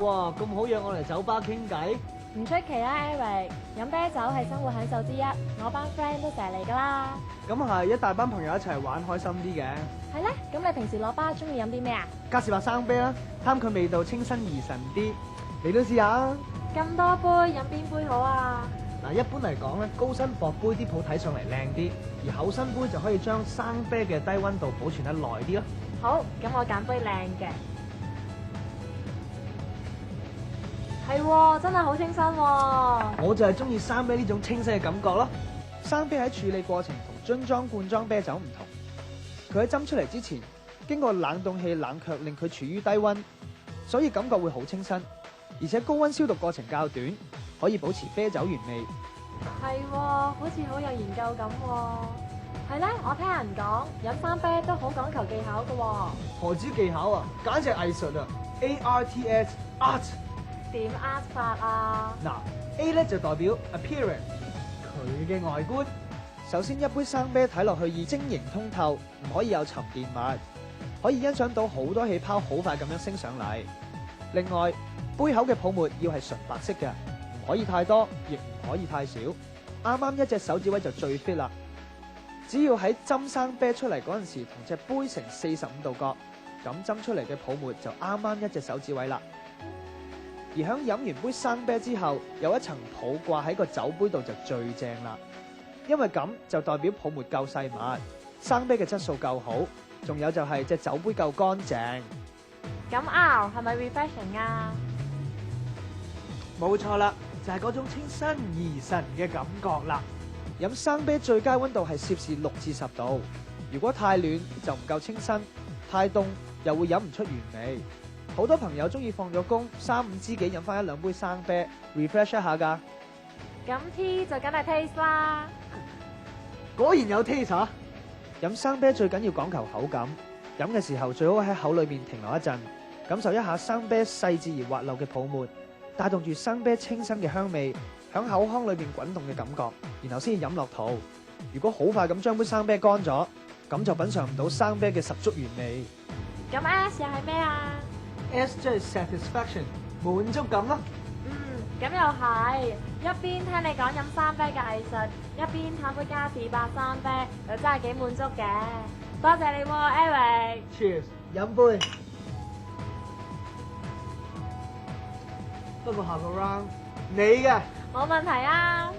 哇，咁好約我嚟酒吧傾偈？唔出奇啊 ，Eric，飲啤酒係生活享受之一，我班 friend 都成日嚟噶啦。咁係一大班朋友一齊玩，開心啲嘅。係咧，咁你平時落巴中意飲啲咩啊？加士伯生啤啦，貪佢味道清新怡神啲，你都試下啊！咁多杯，飲邊杯好啊？嗱，一般嚟講咧，高身薄杯啲鋪睇上嚟靚啲，而厚身杯就可以將生啤嘅低溫度保存得耐啲咯。好，咁我揀杯靚嘅。係，真係好清新喎。我就係中意生啤呢種清新嘅感覺咯。生啤喺處理過程同樽裝罐裝啤酒唔同，佢喺斟出嚟之前，經過冷凍器冷卻令佢處於低溫，所以感覺會好清新，而且高溫消毒過程較短，可以保持啤酒原味。係，好似好有研究咁喎。係咧，我聽人講飲生啤都好講求技巧㗎喎。何止技巧啊，簡直係藝術啊 ！ARTS art。點 art 法啊？嗱 ，A 咧就代表 appearance， 佢嘅外觀。首先一杯生啤睇落去要晶瑩通透，唔可以有沉澱物，可以欣賞到好多氣泡好快咁樣升上嚟。另外，杯口嘅泡沫要係純白色嘅，唔可以太多，亦唔可以太少，啱啱一隻手指位就最 fit 啦。只要喺斟生啤出嚟嗰陣時，同隻杯成45度角，咁斟出嚟嘅泡沫就啱啱一隻手指位啦。而響飲完杯生啤之後，有一層泡掛喺個酒杯度就最正啦，因為咁就代表泡沫夠細密，生啤嘅質素夠好，仲有就係隻酒杯夠乾淨。咁 R 係咪 refreshing 啊？冇錯啦，就係嗰種清新怡神嘅感覺啦。飲生啤最佳溫度係攝氏6至10度，如果太暖就唔夠清新，太凍又會飲唔出原味。好多朋友中意放咗工3、5知己飲翻1、2杯生啤 refresh 一下㗎。咁 T 就梗係 taste 啦。果然有 taste 啊！飲生啤最緊要講求口感，飲嘅時候最好喺口裏面停留一陣，感受一下生啤細緻而滑溜嘅泡沫，帶動住生啤清新嘅香味，響口腔裏面滾動嘅感覺，然後先至飲落肚。如果好快咁將杯生啤乾咗，咁就品嚐唔到生啤嘅十足原味。咁 S 又係咩啊？ S 即係 satisfaction， 滿足感啦。咁又係，一邊聽你講飲生啤嘅藝術，一邊嘆杯加士伯生啤，又真係幾滿足嘅。多謝你喎 ，Eric。Cheers， 飲杯。不過下個 round 你嘅。冇問題啊。